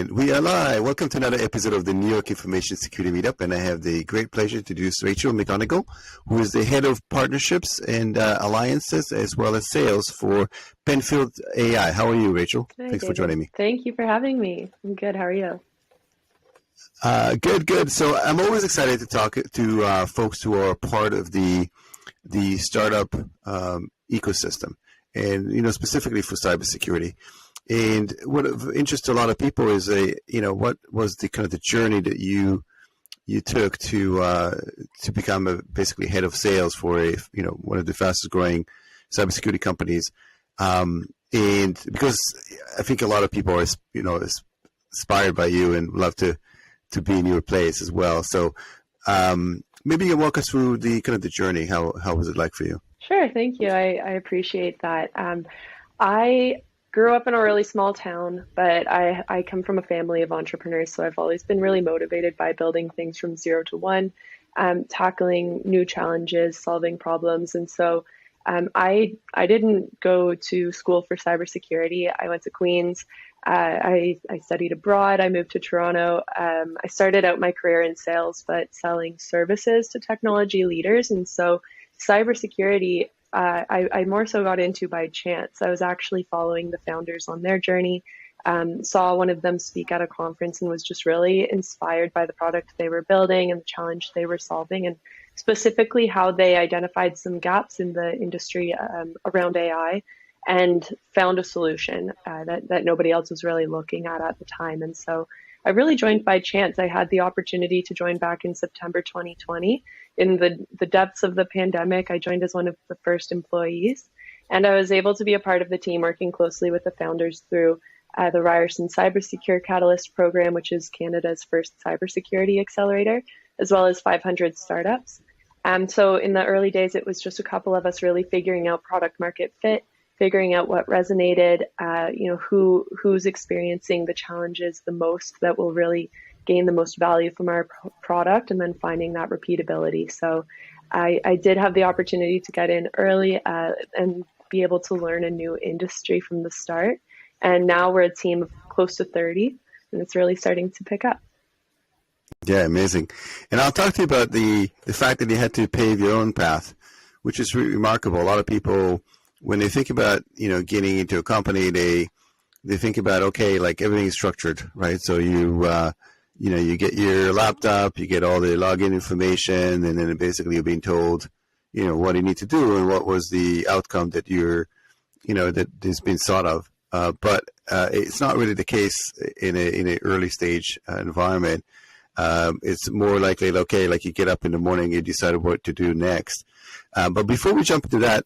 And we are live. Welcome to another episode of the New York Information Security Meetup. And I have the great pleasure to introduce Rachel McGonigle, who is the head of partnerships and alliances as well as sales for Penfield.ai. How are you, Rachel? Hi, Thanks David. for joining me. Thank you for having me. I'm good. How are you? Good. So I'm always excited to talk to folks who are part of the startup ecosystem, and specifically for cybersecurity. And what of interest to a lot of people is what was the kind of the journey that you took to become basically head of sales for one of the fastest growing cybersecurity companies, and because I think a lot of people are inspired by you and love to be in your place as well. So maybe you can walk us through the kind of the journey. How was it like for you? Sure. Thank you. I appreciate that. I grew up in a really small town, but I come from a family of entrepreneurs, so I've always been really motivated by building things from 0 to 1, tackling new challenges, solving problems. And so I didn't go to school for cybersecurity. I went to Queens. I studied abroad. I moved to Toronto. I started out my career in sales, but selling services to technology leaders. And so cybersecurity, I more so got into by chance. I was actually following the founders on their journey, saw one of them speak at a conference and was just really inspired by the product they were building and the challenge they were solving, and specifically how they identified some gaps in the industry around AI and found a solution that nobody else was really looking at the time. And so I really joined by chance. I had the opportunity to join back in September 2020. In the depths of the pandemic, I joined as one of the first employees, and I was able to be a part of the team working closely with the founders through the Ryerson Cybersecure Catalyst program, which is Canada's first cybersecurity accelerator, as well as 500 startups. So in the early days, it was just a couple of us really figuring out product market fit, figuring out what resonated, who's experiencing the challenges the most that will really gain the most value from our product, and then finding that repeatability. So I did have the opportunity to get in early and be able to learn a new industry from the start. And now we're a team of close to 30, and it's really starting to pick up. Yeah, amazing. And I'll talk to you about the fact that you had to pave your own path, which is really remarkable. A lot of people, when they think about, getting into a company, they think about, okay, like everything is structured, right? So you get your laptop, you get all the login information, and then basically you're being told, what you need to do and what was the outcome that that is being sought of. But it's not really the case in an early stage environment. It's more likely, okay, like you get up in the morning, you decide what to do next. But before we jump into that,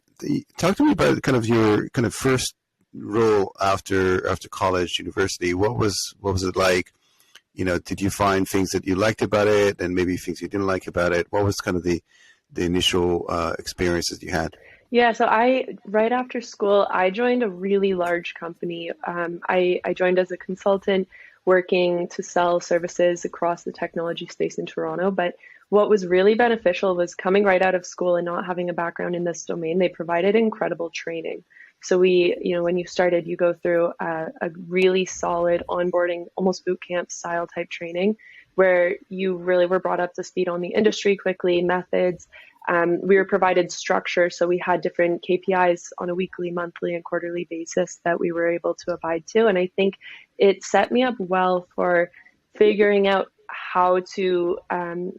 talk to me about kind of your kind of first role after college, university. What was it like? Did you find things that you liked about it, and maybe things you didn't like about it? What was kind of the initial experiences you had? Yeah, so right after school, I joined a really large company. I joined as a consultant working to sell services across the technology space in Toronto. But what was really beneficial was coming right out of school and not having a background in this domain. They provided incredible training. So when you started, you go through a really solid onboarding, almost boot camp style type training, where you really were brought up to speed on the industry quickly, methods. We were provided structure, so we had different KPIs on a weekly, monthly, and quarterly basis that we were able to abide to. And I think it set me up well for figuring out how to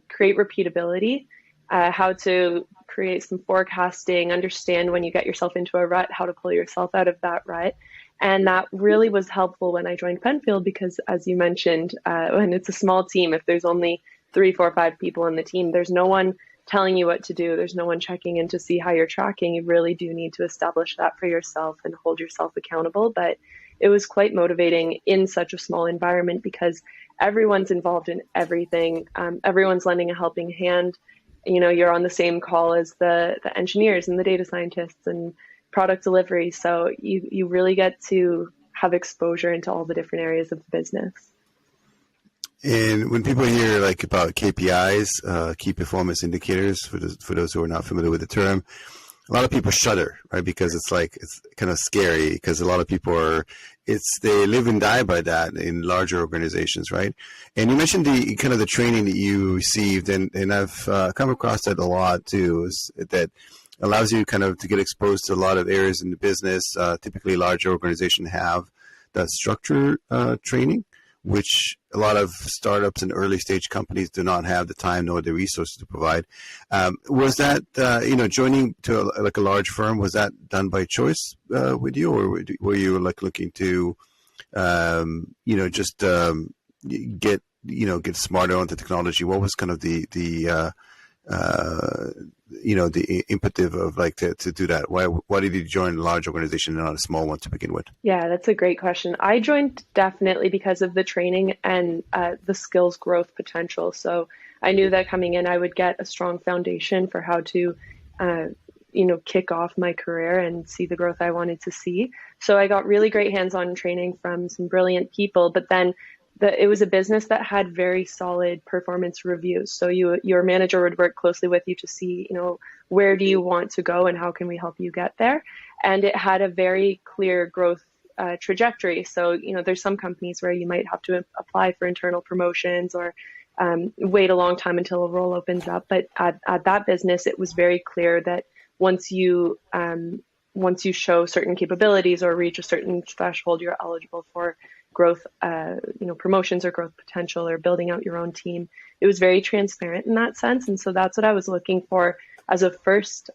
create repeatability, how to create some forecasting, understand when you get yourself into a rut, how to pull yourself out of that rut. And that really was helpful when I joined Penfield, because as you mentioned, when it's a small team, if there's only 3, 4, 5 people in the team, there's no one telling you what to do. There's no one checking in to see how you're tracking. You really do need to establish that for yourself and hold yourself accountable. But it was quite motivating in such a small environment because everyone's involved in everything. Everyone's lending a helping hand. You're on the same call as the engineers and the data scientists and product delivery. So you really get to have exposure into all the different areas of the business. And when people hear about KPIs, key performance indicators, for those who are not familiar with the term, a lot of people shudder, right? Because it's kind of scary because a lot of people they live and die by that in larger organizations, right? And you mentioned the kind of the training that you received, and I've come across that a lot too, is that allows you kind of to get exposed to a lot of areas in the business. Typically, larger organizations have that structure training, which a lot of startups and early stage companies do not have the time nor the resources to provide. Was that, joining to a large firm, was that done by choice with you, or were you like looking to, get smarter on the technology? What was kind of the impetus of like to do that? Why did you join a large organization and not a small one to begin with? Yeah, that's a great question. I joined definitely because of the training and the skills growth potential. So I knew that coming in, I would get a strong foundation for how to, kick off my career and see the growth I wanted to see. So I got really great hands-on training from some brilliant people, but then it was a business that had very solid performance reviews. So your manager would work closely with you to see, where do you want to go and how can we help you get there? And it had a very clear growth trajectory. So, there's some companies where you might have to apply for internal promotions or wait a long time until a role opens up. But at that business, it was very clear that once you show certain capabilities or reach a certain threshold, you're eligible for growth, promotions or growth potential or building out your own team. It was very transparent in that sense. And so that's what I was looking for as a first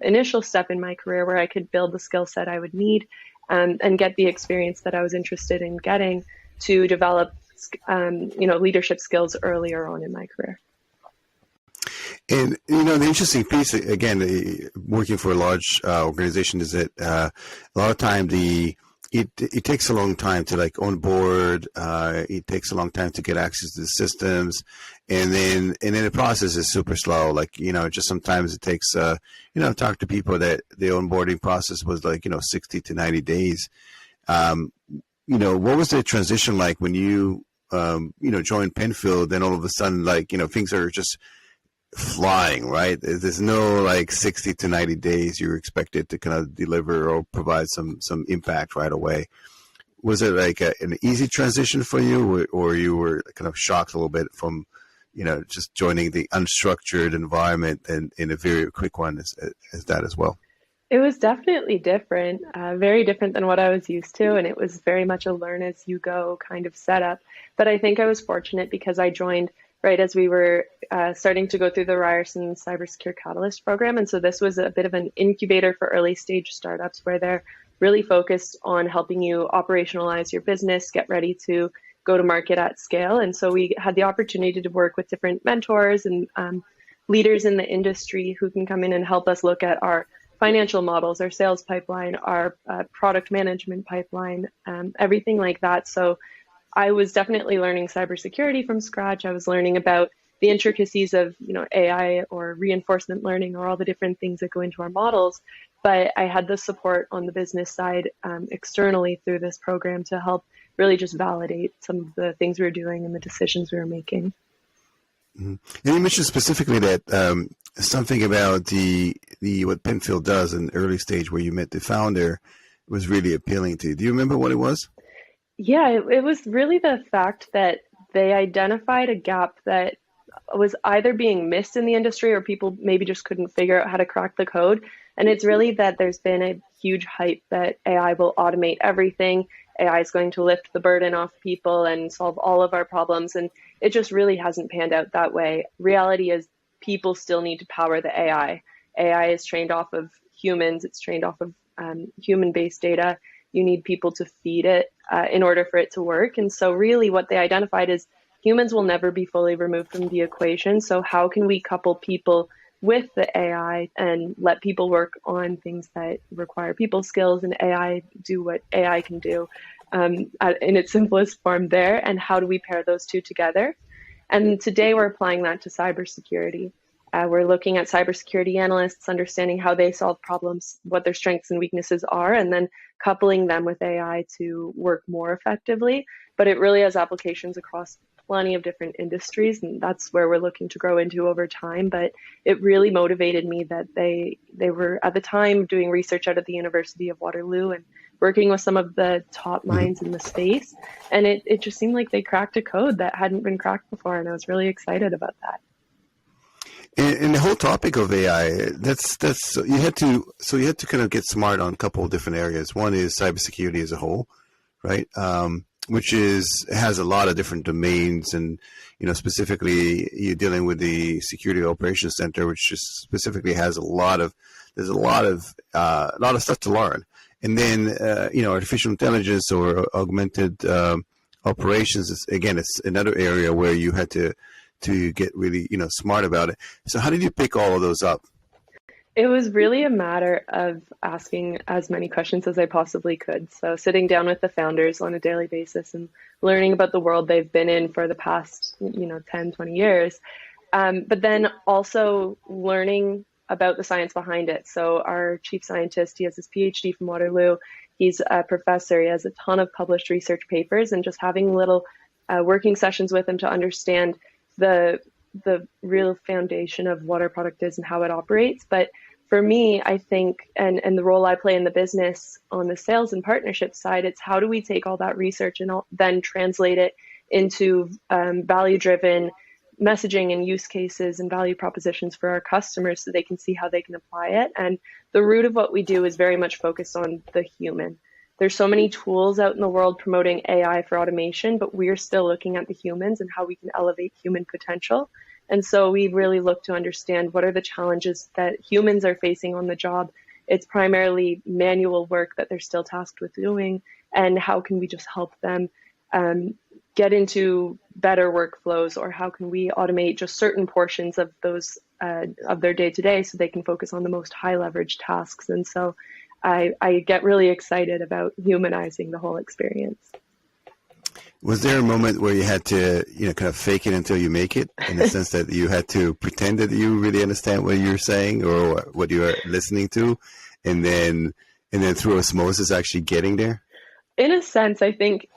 initial step in my career, where I could build the skill set I would need and get the experience that I was interested in getting to develop, leadership skills earlier on in my career. And, the interesting piece, again, working for a large organization is that a lot of time it takes a long time to like onboard. It takes a long time to get access to the systems, and then the process is super slow. Like just sometimes it takes talk to people that the onboarding process was like 60 to 90 days. What was the transition like when you joined Penfield? Then all of a sudden, like things are just flying, right? There's no like 60 to 90 days you're expected to kind of deliver or provide some impact right away. Was it like an easy transition for you, or you were kind of shocked a little bit from, just joining the unstructured environment and in a very quick one as that as well? It was definitely different, very different than what I was used to. And it was very much a learn as you go kind of setup. But I think I was fortunate because I joined right as we were starting to go through the Ryerson Cybersecure Catalyst program. And so this was a bit of an incubator for early stage startups where they're really focused on helping you operationalize your business, get ready to go to market at scale. And so we had the opportunity to work with different mentors and leaders in the industry who can come in and help us look at our financial models, our sales pipeline, our product management pipeline, everything like that. So I was definitely learning cybersecurity from scratch. I was learning about the intricacies of, AI or reinforcement learning or all the different things that go into our models. But I had the support on the business side externally through this program to help really just validate some of the things we were doing and the decisions we were making. Mm-hmm. And you mentioned specifically that something about the what Penfield does in the early stage where you met the founder was really appealing to you. Do you remember what it was? Yeah, it was really the fact that they identified a gap that was either being missed in the industry or people maybe just couldn't figure out how to crack the code. And it's really that there's been a huge hype that AI will automate everything. AI is going to lift the burden off people and solve all of our problems. And it just really hasn't panned out that way. Reality is people still need to power the AI. AI is trained off of humans. It's trained off of human-based data. You need people to feed it in order for it to work. And so really what they identified is humans will never be fully removed from the equation. So how can we couple people with the AI and let people work on things that require people skills and AI do what AI can do in its simplest form there? And how do we pair those two together? And today we're applying that to cybersecurity. We're looking at cybersecurity analysts, understanding how they solve problems, what their strengths and weaknesses are, and then coupling them with AI to work more effectively. But it really has applications across plenty of different industries, and that's where we're looking to grow into over time. But it really motivated me that they were at the time doing research out at the University of Waterloo and working with some of the top minds in the space. And it just seemed like they cracked a code that hadn't been cracked before, and I was really excited about that. And the whole topic of AI, that's you had to kind of get smart on a couple of different areas. One is cybersecurity as a whole, right? Which has a lot of different domains, and specifically you're dealing with the Security Operations Center, which just specifically has a lot of stuff to learn. And then artificial intelligence or augmented operations it's another area where you had to get really smart about it. So how did you pick all of those up? It was really a matter of asking as many questions as I possibly could. So sitting down with the founders on a daily basis and learning about the world they've been in for the past 10, 20 years. But then also learning about the science behind it. So our chief scientist, he has his PhD from Waterloo. He's a professor. He has a ton of published research papers, and just having little working sessions with him to understand the real foundation of what our product is and how it operates. But for me, I think, and the role I play in the business on the sales and partnership side, it's how do we take all that research and then translate it into value-driven messaging and use cases and value propositions for our customers so they can see how they can apply it. And the root of what we do is very much focused on the human. There's so many tools out in the world promoting AI for automation, but we're still looking at the humans and how we can elevate human potential. And so we really look to understand what are the challenges that humans are facing on the job. It's primarily manual work that they're still tasked with doing, and how can we just help them get into better workflows, or how can we automate just certain portions of those of their day-to-day so they can focus on the most high leverage tasks. And so I get really excited about humanizing the whole experience. Was there a moment where you had to, kind of fake it until you make it, in the sense that you had to pretend that you really understand what you're saying or what you're listening to, and then through osmosis actually getting there? In a sense, I think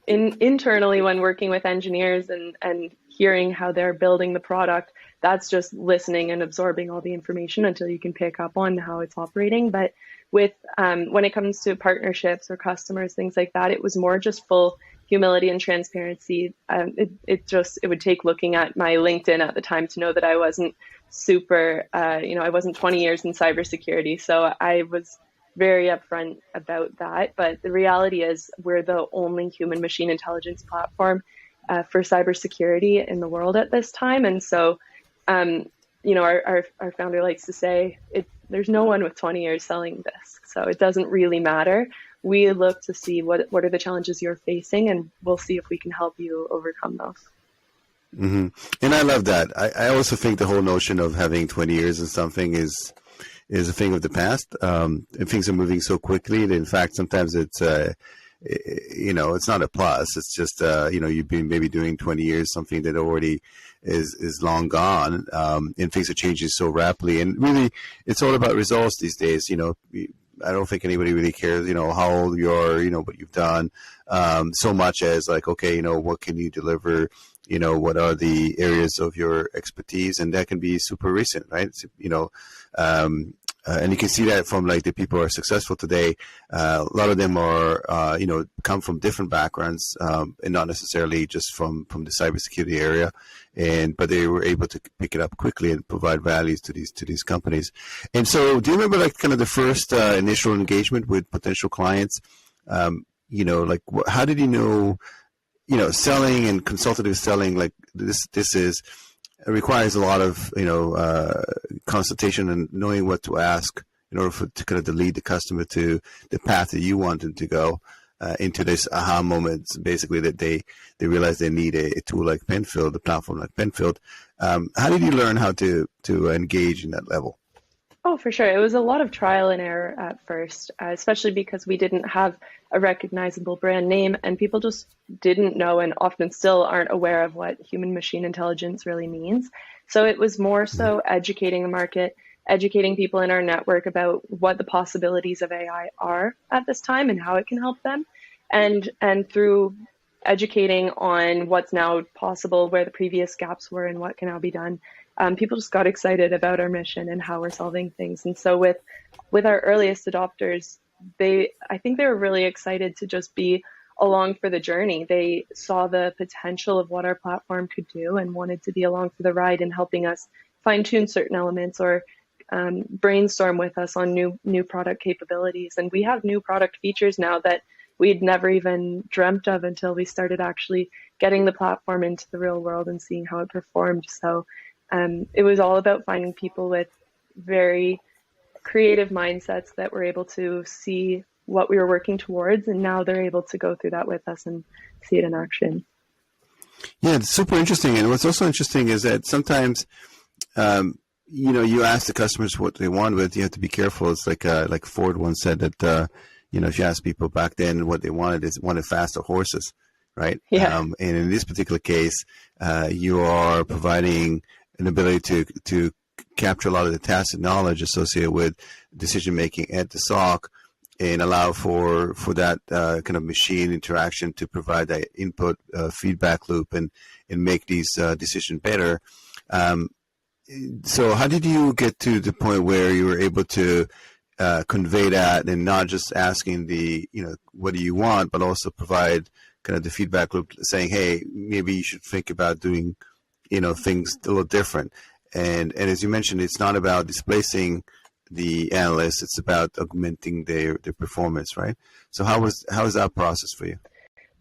internally when working with engineers and hearing how they're building the product, that's just listening and absorbing all the information until you can pick up on how it's operating. But with when it comes to partnerships or customers, things like that, it was more just full humility and transparency. It would take looking at my LinkedIn at the time to know that I wasn't super, I wasn't 20 years in cybersecurity. So I was very upfront about that. But the reality is we're the only human machine intelligence platform for cybersecurity in the world at this time. And so, our founder likes to say, there's no one with 20 years selling this. So it doesn't really matter. We look to see what are the challenges you're facing, and we'll see if we can help you overcome those. Mm-hmm. And I love that. I also think the whole notion of having 20 years in something is a thing of the past. And things are moving so quickly that, in fact, sometimes it's it's not a plus. It's just you've been maybe doing 20 years something that already is long gone, and things are changing so rapidly. And really, it's all about results these days. I don't think anybody really cares, how old you are, what you've done, so much as like, okay, what can you deliver? What are the areas of your expertise? And that can be super recent, right? And you can see that from like the people who are successful today. A lot of them are, come from different backgrounds, and not necessarily just from the cybersecurity area, but they were able to pick it up quickly and provide values to these companies. And so, do you remember like kind of the first initial engagement with potential clients? How did you know? Selling and consultative selling, like this requires a lot of consultation and knowing what to ask in order to kind of lead the customer to the path that you want them to go into this aha moment, basically that they realize they need a tool like Penfield, a platform like Penfield. How did you learn how to engage in that level? Oh, for sure. It was a lot of trial and error at first, especially because we didn't have a recognizable brand name, and people just didn't know and often still aren't aware of what human machine intelligence really means. So it was more so educating the market, educating people in our network about what the possibilities of AI are at this time and how it can help them. And through educating on what's now possible, where the previous gaps were, and what can now be done. People just got excited about our mission and how we're solving things. And so with our earliest adopters, I think they were really excited to just be along for the journey. They saw the potential of what our platform could do and wanted to be along for the ride in helping us fine tune certain elements or brainstorm with us on new product capabilities. And we have new product features now that we'd never even dreamt of until we started actually getting the platform into the real world and seeing how it performed. So it was all about finding people with very creative mindsets that were able to see what we were working towards, and now they're able to go through that with us and see it in action. Yeah, it's super interesting. And what's also interesting is that sometimes, you ask the customers what they want, but you have to be careful. It's like Ford once said that, if you ask people back then what they wanted, is wanted faster horses, right? Yeah. And in this particular case, you are providing an ability to capture a lot of the tacit knowledge associated with decision making at the SOC, and allow for that kind of machine interaction to provide that input feedback loop and make these decisions better. So how did you get to the point where you were able to convey that and not just asking what do you want, but also provide kind of the feedback loop saying, hey, maybe you should think about doing, things a little different. And as you mentioned, it's not about displacing the analysts, it's about augmenting their performance, right? So how is that process for you?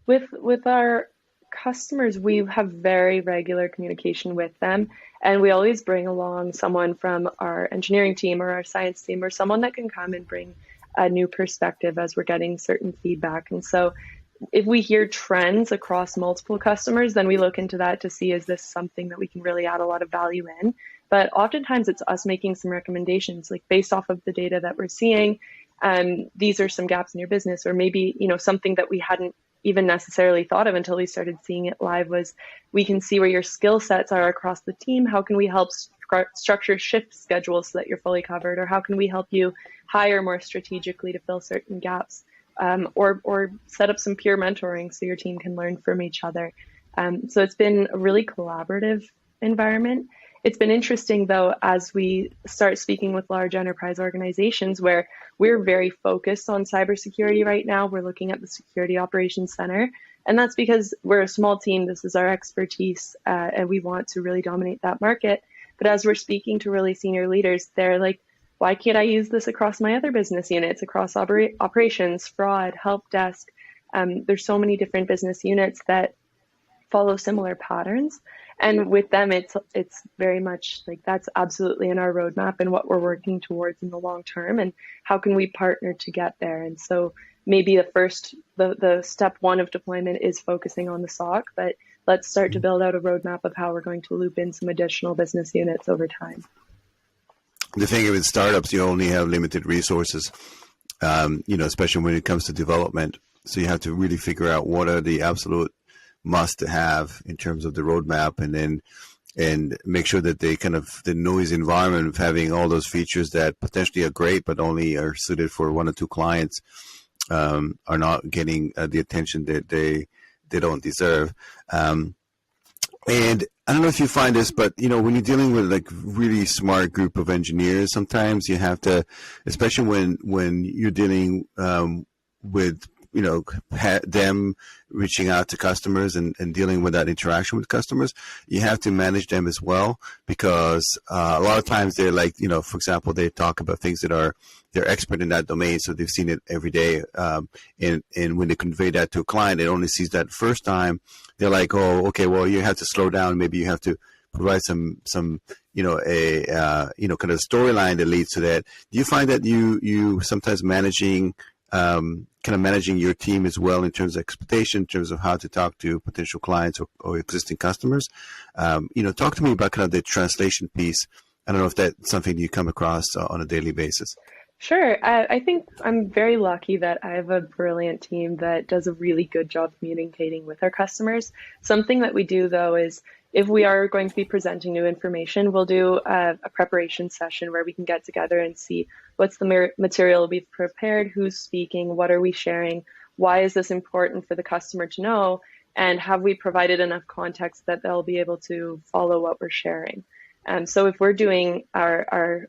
With our customers, we have very regular communication with them, and we always bring along someone from our engineering team or our science team, or someone that can come and bring a new perspective as we're getting certain feedback. And so if we hear trends across multiple customers, then we look into that to see, is this something that we can really add a lot of value in? But oftentimes it's us making some recommendations, like based off of the data that we're seeing, these are some gaps in your business, or maybe, something that we hadn't even necessarily thought of until we started seeing it live was, we can see where your skill sets are across the team. How can we help structure shift schedules so that you're fully covered? Or how can we help you hire more strategically to fill certain gaps? Or set up some peer mentoring so your team can learn from each other. So it's been a really collaborative environment. It's been interesting, though, as we start speaking with large enterprise organizations where we're very focused on cybersecurity right now. We're looking at the Security Operations Center, and that's because we're a small team. This is our expertise, and we want to really dominate that market. But as we're speaking to really senior leaders, they're like, why can't I use this across my other business units, across operations, fraud, help desk? There's so many different business units that follow similar patterns. And with them, it's very much like that's absolutely in our roadmap and what we're working towards in the long term. And how can we partner to get there? And so maybe the step one of deployment is focusing on the SOC, but let's start to build out a roadmap of how we're going to loop in some additional business units over time. The thing with startups, you only have limited resources, especially when it comes to development. So you have to really figure out what are the absolute must to have in terms of the roadmap, and make sure that they kind of the noisy environment of having all those features that potentially are great but only are suited for one or two clients are not getting the attention that they don't deserve. And I don't know if you find this, but when you're dealing with like really smart group of engineers, sometimes you have to, especially when you're dealing with them reaching out to customers and dealing with that interaction with customers, you have to manage them as well, because a lot of times they're like, for example, they talk about things that they're expert in that domain, so they've seen it every day. And when they convey that to a client, it only sees that first time. They're like, oh, okay, well, you have to slow down. Maybe you have to provide some kind of storyline that leads to that. Do you find that you sometimes managing your team as well in terms of expectation, in terms of how to talk to potential clients or existing customers? Talk to me about kind of the translation piece. I don't know if that's something you come across on a daily basis. Sure. I think I'm very lucky that I have a brilliant team that does a really good job communicating with our customers. Something that we do, though, is if we are going to be presenting new information, we'll do a preparation session where we can get together and see what's the material we've prepared, who's speaking, what are we sharing, why is this important for the customer to know, And have we provided enough context that they'll be able to follow what we're sharing? So if we're doing our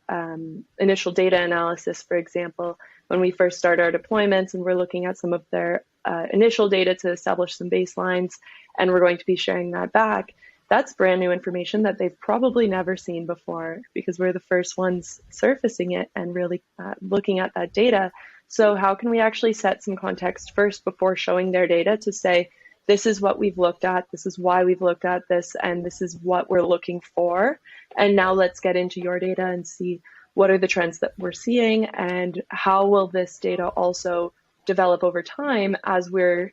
initial data analysis, for example, when we first start our deployments and we're looking at some of their initial data to establish some baselines, and we're going to be sharing that back, that's brand new information that they've probably never seen before because we're the first ones surfacing it and really looking at that data. So how can we actually set some context first before showing their data to say, this is what we've looked at, this is why we've looked at this, and this is what we're looking for. And now let's get into your data and see what are the trends that we're seeing and how will this data also develop over time as we're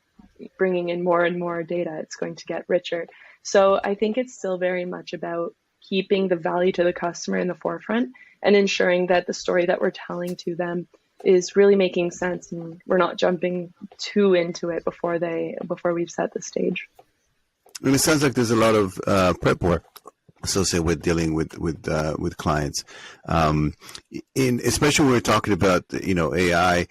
bringing in more and more data. It's going to get richer. So I think it's still very much about keeping the value to the customer in the forefront and ensuring that the story that we're telling to them is really making sense and we're not jumping too into it before we've set the stage. And it sounds like there's a lot of prep work associated with dealing with clients. Especially when we're talking about AI.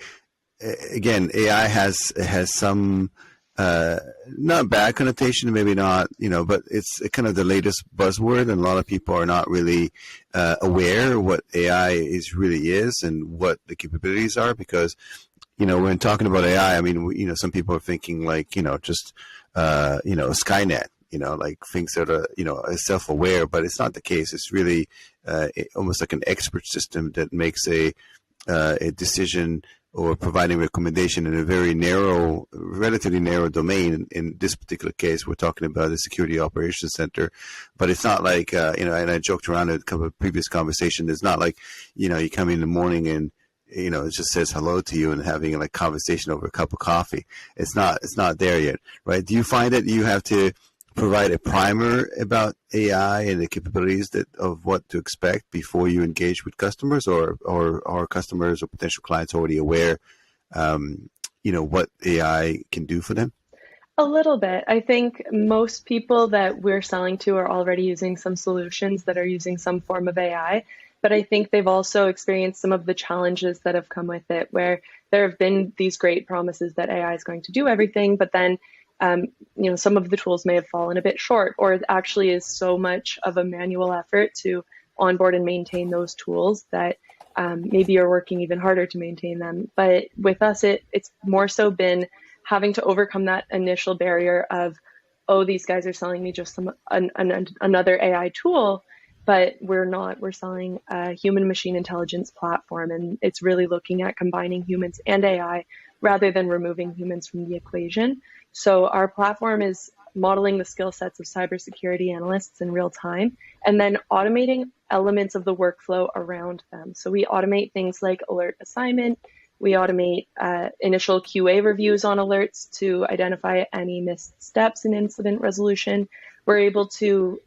Again, AI has some not bad connotation, maybe not, but it's kind of the latest buzzword, and a lot of people are not really aware what AI really is and what the capabilities are. Because, when talking about AI, I mean, some people are thinking like, just Skynet, like things that are, self-aware, but it's not the case. It's really almost like an expert system that makes a decision or providing recommendation in a very relatively narrow domain. In this particular case, we're talking about the Security Operations Center, but it's not like, and I joked around in a previous conversation, it's not like, you come in the morning and, it just says hello to you and having like conversation over a cup of coffee. It's not there yet, right? Do you find that you have to provide a primer about AI and the capabilities of what to expect before you engage with customers, or are customers or potential clients already aware, what AI can do for them? A little bit. I think most people that we're selling to are already using some solutions that are using some form of AI, but I think they've also experienced some of the challenges that have come with it, where there have been these great promises that AI is going to do everything, but then some of the tools may have fallen a bit short, or it actually is so much of a manual effort to onboard and maintain those tools that maybe you're working even harder to maintain them. But with us, it's more so been having to overcome that initial barrier of, oh, these guys are selling me just another AI tool, but we're not. We're selling a human machine intelligence platform, and it's really looking at combining humans and AI rather than removing humans from the equation. So our platform is modeling the skill sets of cybersecurity analysts in real time, and then automating elements of the workflow around them. So we automate things like alert assignment. We automate initial QA reviews on alerts to identify any missed steps in incident resolution. We're able to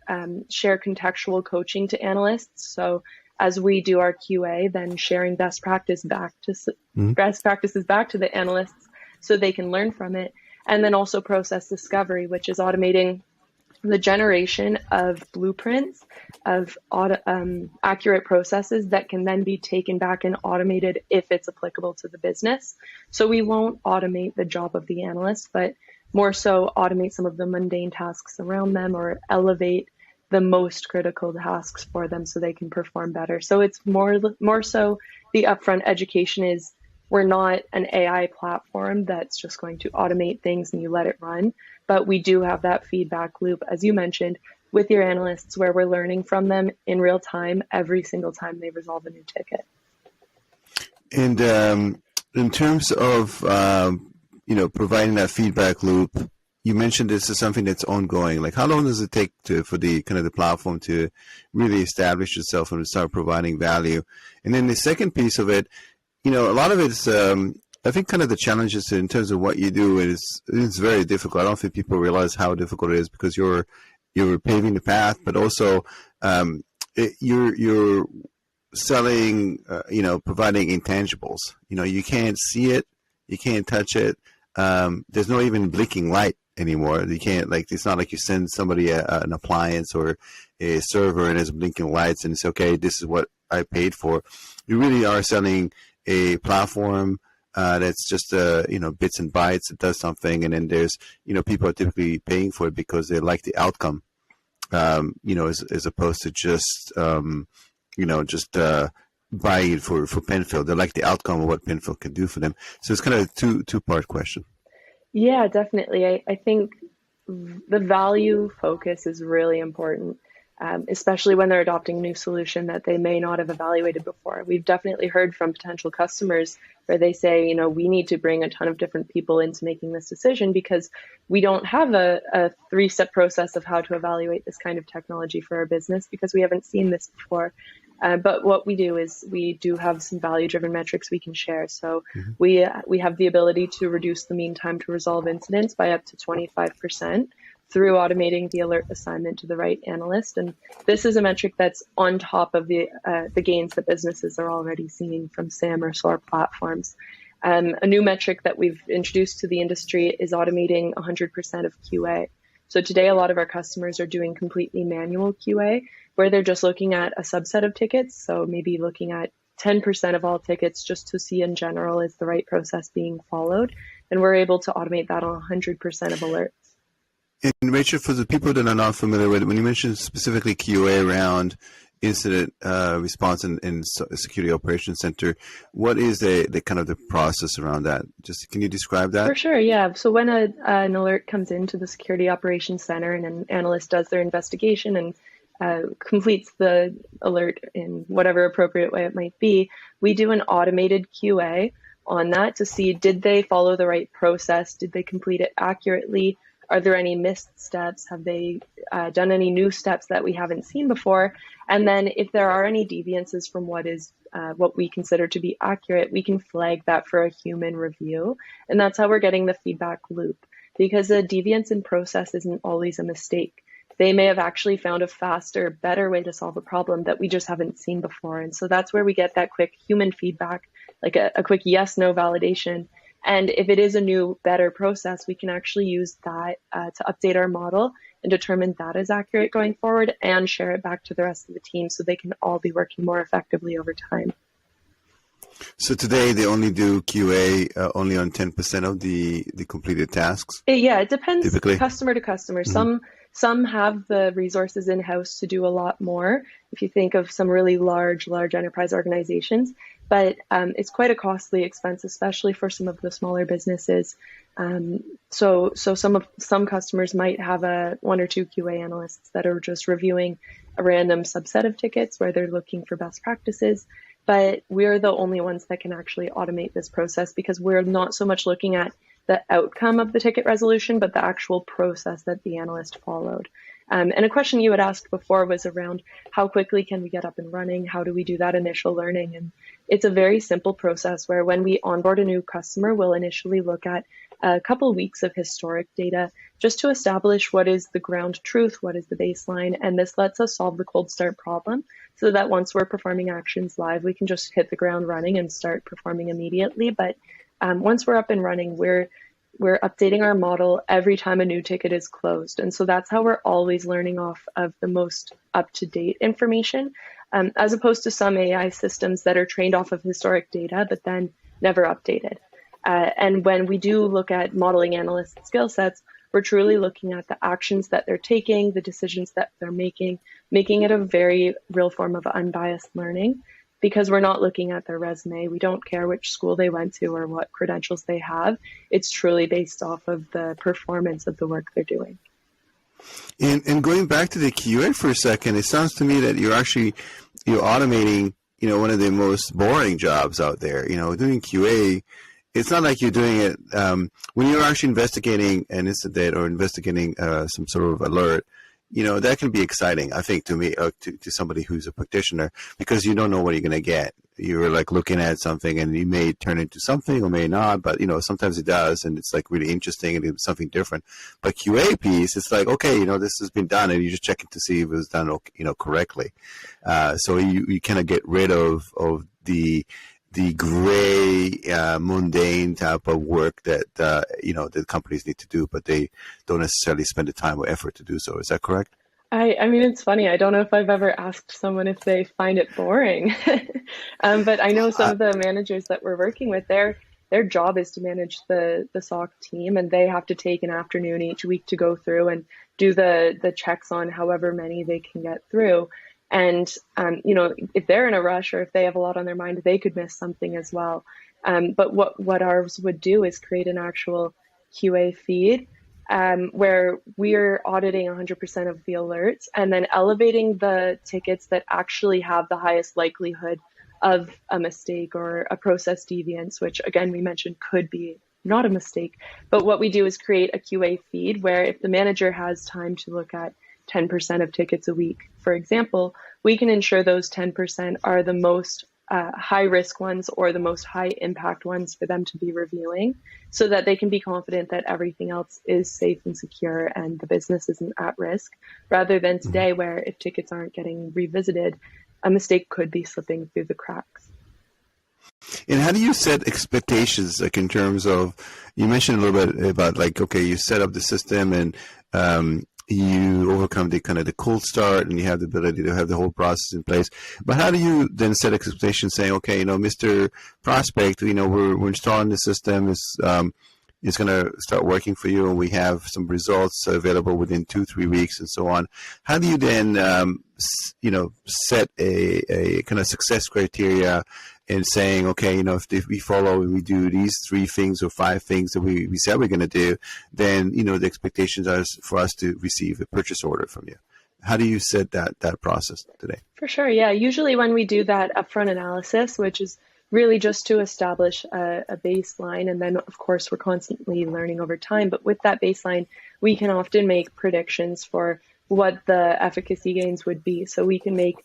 share contextual coaching to analysts. So as we do our QA, then sharing best practices back to the analysts so they can learn from it. And then also process discovery, which is automating the generation of blueprints of accurate processes that can then be taken back and automated if it's applicable to the business. So we won't automate the job of the analyst, but more so automate some of the mundane tasks around them or elevate the most critical tasks for them so they can perform better. So it's more so the upfront education is, we're not an AI platform that's just going to automate things and you let it run, but we do have that feedback loop, as you mentioned, with your analysts where we're learning from them in real time every single time they resolve a new ticket. And in terms of, providing that feedback loop, you mentioned this is something that's ongoing. Like, how long does it take for the platform to really establish itself and to start providing value? And then the second piece of it, a lot of it's, I think kind of the challenges in terms of what you do is very difficult. I don't think people realize how difficult it is because you're paving the path, but also you're selling, providing intangibles. You can't see it, you can't touch it. There's no even blinking light anymore. You can't, it's not like you send somebody an appliance or a server and there's blinking lights and it's okay, this is what I paid for. You really are selling a platform, that's just bits and bytes. It does something, and then there's people are typically paying for it because they like the outcome. As opposed to just buying it for Penfield. They like the outcome of what Penfield can do for them. So it's kind of a two-part question. Yeah, definitely. I think the value focus is really important, especially when they're adopting a new solution that they may not have evaluated before. We've definitely heard from potential customers where they say, we need to bring a ton of different people into making this decision because we don't have a three-step process of how to evaluate this kind of technology for our business because we haven't seen this before. But what we do is we do have some value-driven metrics we can share. So we have the ability to reduce the mean time to resolve incidents by up to 25% through automating the alert assignment to the right analyst. And this is a metric that's on top of the gains that businesses are already seeing from SAM or SOAR platforms. A new metric that we've introduced to the industry is automating 100% of QA. So today, a lot of our customers are doing completely manual QA, where they're just looking at a subset of tickets. So maybe looking at 10% of all tickets just to see in general is the right process being followed. And we're able to automate that on 100% of alerts. And Rachel, for the people that are not familiar with it, when you mentioned specifically QA around incident response and security operations center, what is the kind of the process around that? Just can you describe that? For sure, yeah. So when an alert comes into the security operations center and an analyst does their investigation and completes the alert in whatever appropriate way it might be, we do an automated QA on that to see, did they follow the right process? Did they complete it accurately? Are there any missed steps? Have they done any new steps that we haven't seen before? And then if there are any deviances from what we consider to be accurate, we can flag that for a human review. And that's how we're getting the feedback loop, because a deviance in process isn't always a mistake. They may have actually found a faster, better way to solve a problem that we just haven't seen before. And so that's where we get that quick human feedback, like a quick yes, no validation. And if it is a new, better process, we can actually use that to update our model and determine that is accurate going forward and share it back to the rest of the team so they can all be working more effectively over time. So today they only do QA only on 10% of the completed tasks? It depends typically? Customer to customer. Some have the resources in-house to do a lot more, if you think of some really large enterprise organizations. But it's quite a costly expense, especially for some of the smaller businesses. So some customers might have one or two QA analysts that are just reviewing a random subset of tickets where they're looking for best practices. But we're the only ones that can actually automate this process because we're not so much looking at the outcome of the ticket resolution, but the actual process that the analyst followed. And a question you had asked before was around how quickly can we get up and running? How do we do that initial learning? And it's a very simple process where when we onboard a new customer, we'll initially look at a couple weeks of historic data just to establish what is the ground truth, what is the baseline. And this lets us solve the cold start problem so that once we're performing actions live, we can just hit the ground running and start performing immediately. But once we're up and running, we're updating our model every time a new ticket is closed. And so that's how we're always learning off of the most up-to-date information, as opposed to some AI systems that are trained off of historic data, but then never updated. And when we do look at modeling analyst skill sets, we're truly looking at the actions that they're taking, the decisions that they're making it a very real form of unbiased learning. Because we're not looking at their resume. We don't care which school they went to or what credentials they have. It's truly based off of the performance of the work they're doing. And going back to the QA for a second, it sounds to me that you're automating, one of the most boring jobs out there. Doing QA, it's not like you're doing it when you're actually investigating an incident or investigating some sort of alert. That can be exciting, I think, to me, to somebody who's a practitioner, because you don't know what you're going to get. You're like looking at something and you may turn into something or may not, but, sometimes it does. And it's like really interesting and it's something different. But QA piece, it's like, okay, this has been done and you're just checking to see if it was done, correctly. So you kind of get rid of the gray, mundane type of work that, the companies need to do, but they don't necessarily spend the time or effort to do so. Is that correct? I mean, it's funny. I don't know if I've ever asked someone if they find it boring, but I know some of the managers that we're working with, their job is to manage the SOC team, and they have to take an afternoon each week to go through and do the checks on however many they can get through. And if they're in a rush or if they have a lot on their mind, they could miss something as well. But what ours would do is create an actual QA feed where we're auditing 100% of the alerts and then elevating the tickets that actually have the highest likelihood of a mistake or a process deviance, which again, we mentioned could be not a mistake. But what we do is create a QA feed where if the manager has time to look at 10% of tickets a week, for example, we can ensure those 10% are the most high risk ones or the most high impact ones for them to be reviewing so that they can be confident that everything else is safe and secure and the business isn't at risk, rather than today where if tickets aren't getting revisited, a mistake could be slipping through the cracks. And how do you set expectations, like in terms of, you mentioned a little bit about like, okay, you set up the system and you overcome the kind of the cold start and you have the ability to have the whole process in place. But how do you then set expectations saying, okay, Mr. Prospect, we're installing the system, it's going to start working for you and we have some results available within 2-3 weeks and so on. How do you then, set a kind of success criteria and saying, okay, if we follow and we do these 3 things or 5 things that we said we're going to do, then, the expectations are for us to receive a purchase order from you. How do you set that process today? For sure. Yeah. Usually when we do that upfront analysis, which is really just to establish a baseline, and then of course we're constantly learning over time, but with that baseline, we can often make predictions for what the efficacy gains would be. So we can make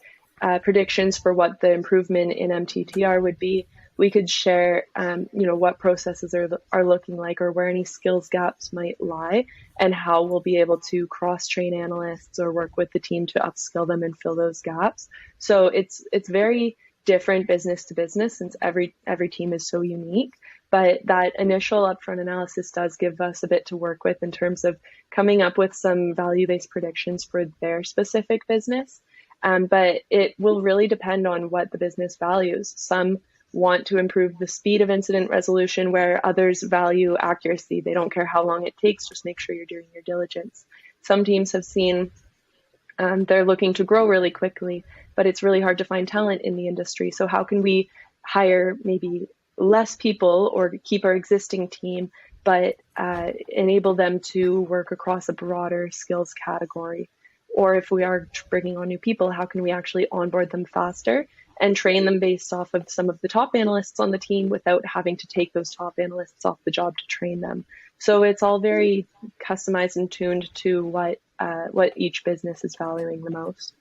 predictions for what the improvement in MTTR would be. We could share, what processes are looking like or where any skills gaps might lie and how we'll be able to cross-train analysts or work with the team to upskill them and fill those gaps. So it's very different business to business since every team is so unique. But that initial upfront analysis does give us a bit to work with in terms of coming up with some value-based predictions for their specific business. But it will really depend on what the business values. Some want to improve the speed of incident resolution, where others value accuracy. They don't care how long it takes, just make sure you're doing your diligence. Some teams have seen they're looking to grow really quickly, but it's really hard to find talent in the industry. So how can we hire maybe less people or keep our existing team, but enable them to work across a broader skills category? Or if we are bringing on new people, how can we actually onboard them faster and train them based off of some of the top analysts on the team without having to take those top analysts off the job to train them? So it's all very customized and tuned to what each business is valuing the most.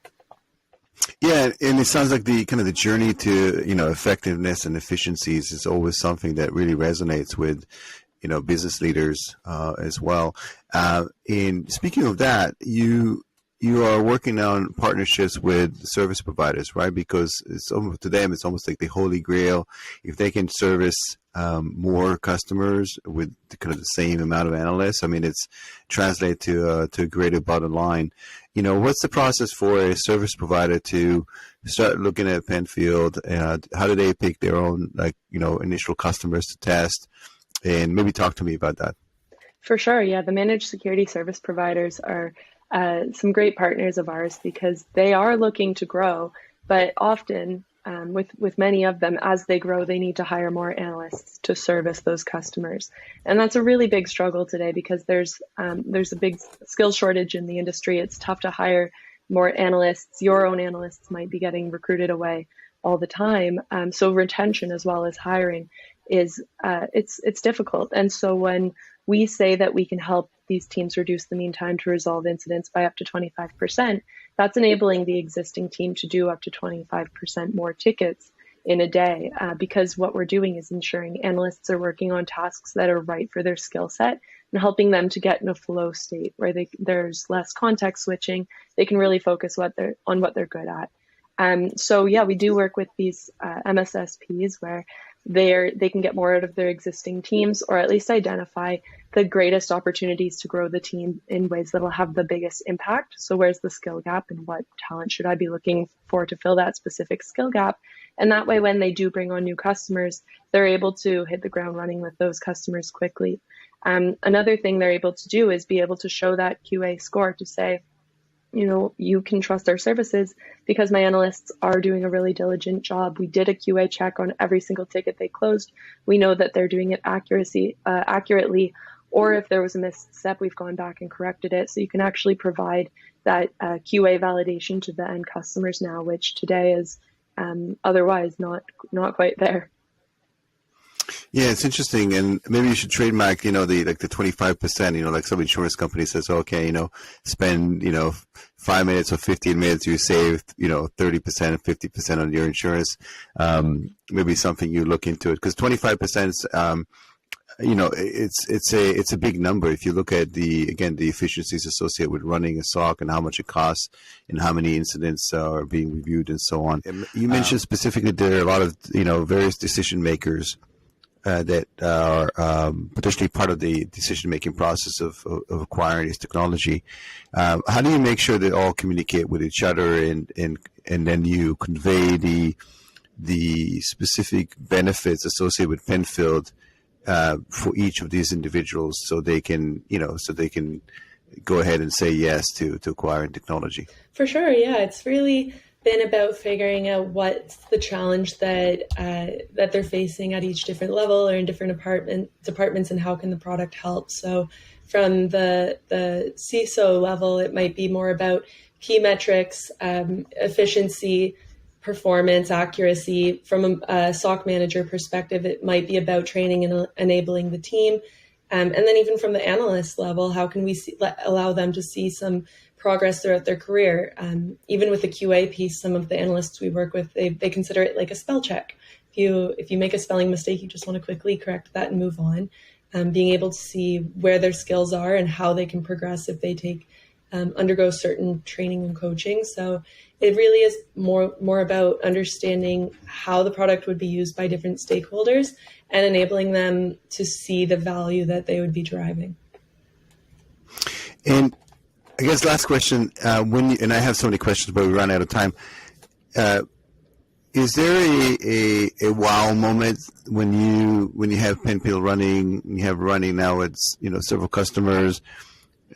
Yeah, and it sounds like the kind of the journey to effectiveness and efficiencies is always something that really resonates with business leaders as well. And speaking of that, you are working on partnerships with service providers, right? Because to them, it's almost like the holy grail. If they can service more customers with kind of the same amount of analysts, I mean, it's translate to a greater bottom line. What's the process for a service provider to start looking at Penfield? How do they pick their own, initial customers to test? And maybe talk to me about that. For sure. Yeah. The managed security service providers are some great partners of ours because they are looking to grow, but often with many of them, as they grow, they need to hire more analysts to service those customers. And that's a really big struggle today because there's a big skill shortage in the industry. It's tough to hire more analysts. Your own analysts might be getting recruited away all the time. So retention as well as hiring is it's difficult. And so when we say that we can help these teams reduce the mean time to resolve incidents by up to 25%, that's enabling the existing team to do up to 25% more tickets in a day, because what we're doing is ensuring analysts are working on tasks that are right for their skill set and helping them to get in a flow state where there's less context switching. They can really focus on what they're good at. So yeah, we do work with these MSSPs where they can get more out of their existing teams, or at least identify the greatest opportunities to grow the team in ways that will have the biggest impact. So where's the skill gap, and what talent should I be looking for to fill that specific skill gap? And that way, when they do bring on new customers, they're able to hit the ground running with those customers quickly. Another thing they're able to do is be able to show that QA score to say, you can trust our services because my analysts are doing a really diligent job. We did a QA check on every single ticket they closed. We know that they're doing it accurately, or if there was a misstep, we've gone back and corrected it. So you can actually provide that QA validation to the end customers now, which today is otherwise not quite there. Yeah, it's interesting, and maybe you should trademark, the 25%. Like some insurance company says, okay, spend 5 minutes or 15 minutes, you save 30%, 50% on your insurance. Maybe something you look into it, because 25%, it's a big number. If you look at the efficiencies associated with running a SOC and how much it costs and how many incidents are being reviewed and so on. And you mentioned specifically there are a lot of various decision makers that are potentially part of the decision-making process of acquiring this technology. How do you make sure they all communicate with each other, and then you convey the specific benefits associated with Penfield for each of these individuals, so they can go ahead and say yes to acquiring technology? For sure, yeah, it's really been about figuring out what's the challenge that they're facing at each different level or in different departments, and how can the product help. So from the CISO level, it might be more about key metrics, efficiency, performance, accuracy. From a SOC manager perspective, it might be about training and enabling the team. And then even from the analyst level, how can we allow them to see some progress throughout their career? Even with the QA piece, some of the analysts we work with, they consider it like a spell check. If you make a spelling mistake, you just want to quickly correct that and move on. Being able to see where their skills are and how they can progress if they undergo certain training and coaching. So it really is more about understanding how the product would be used by different stakeholders and enabling them to see the value that they would be deriving. And I guess last question, and I have so many questions, but we run out of time. Is there a wow moment when you have Penfield running, you have running now it's several customers,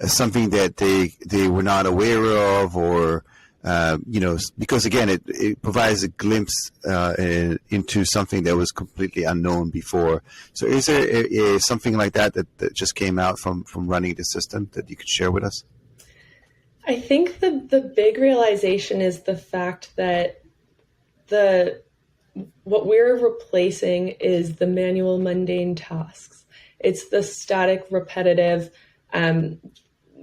something that they were not aware of, or because again it provides a glimpse into something that was completely unknown before. So is there something like that just came out from running the system that you could share with us? I think the big realization is the fact that what we're replacing is the manual, mundane tasks. It's the static, repetitive,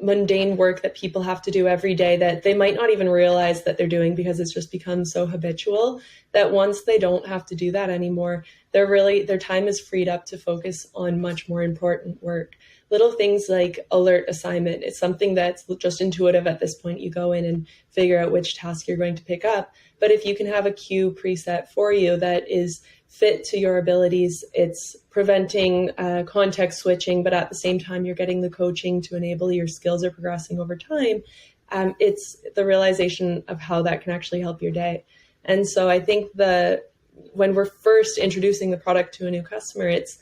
mundane work that people have to do every day that they might not even realize that they're doing, because it's just become so habitual that once they don't have to do that anymore, their time is freed up to focus on much more important work. Little things like alert assignment. It's something that's just intuitive at this point. You go in and figure out which task you're going to pick up. But if you can have a queue preset for you that is fit to your abilities, it's preventing context switching, but at the same time, you're getting the coaching to enable your skills are progressing over time. It's the realization of how that can actually help your day. And so I think when we're first introducing the product to a new customer, it's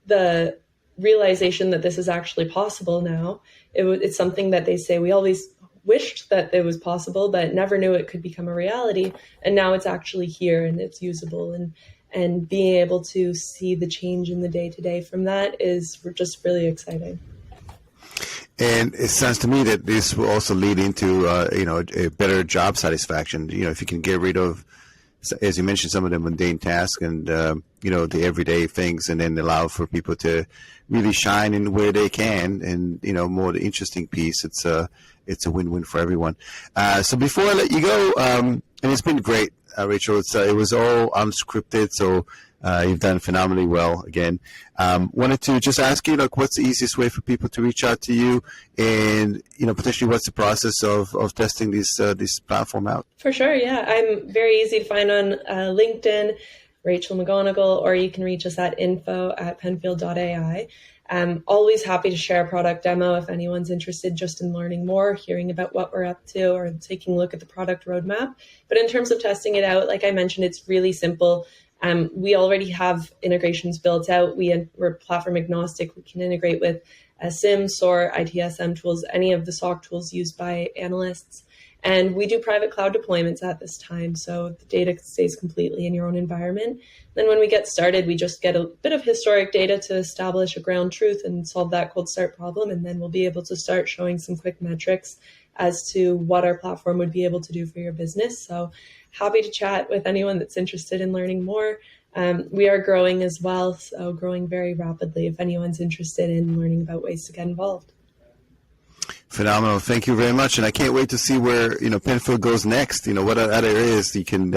the realization that this is actually possible now. It's something that they say we always wished that it was possible, but never knew it could become a reality. And now it's actually here and it's usable, and being able to see the change in the day-to-day from that is just really exciting. And it sounds to me that this will also lead into a better job satisfaction. If you can get rid of, as you mentioned, some of the mundane tasks and the everyday things, and then allow for people to really shine in where they can, and more the interesting piece. It's a win-win for everyone. So before I let you go, and it's been great, Rachel. It was all unscripted, so You've done phenomenally well again. Wanted to just ask you, like, what's the easiest way for people to reach out to you, and potentially what's the process of testing this platform out? For sure, yeah. I'm very easy to find on LinkedIn, Rachel McGonigle, or you can reach us at info@Penfield.ai. I'm always happy to share a product demo if anyone's interested just in learning more, hearing about what we're up to, or taking a look at the product roadmap. But in terms of testing it out, like I mentioned, it's really simple. We already have integrations built out. We're platform agnostic. We can integrate with SIM, SOAR, ITSM tools, any of the SOC tools used by analysts. And we do private cloud deployments at this time, so the data stays completely in your own environment. Then when we get started, we just get a bit of historic data to establish a ground truth and solve that cold start problem, and then we'll be able to start showing some quick metrics as to what our platform would be able to do for your business. So happy to chat with anyone that's interested in learning more. We are growing as well, so growing very rapidly if anyone's interested in learning about ways to get involved. Phenomenal. Thank you very much. And I can't wait to see where, Penfield goes next. What other areas you can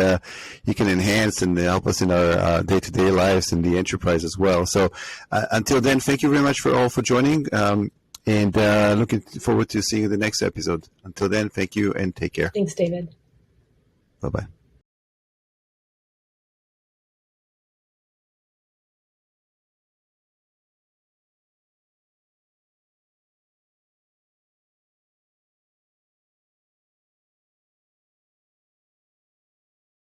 enhance and help us in our day-to-day lives in the enterprise as well. So until then, thank you very much for joining. And looking forward to seeing you in the next episode. Until then, thank you and take care. Thanks, David. Bye-bye.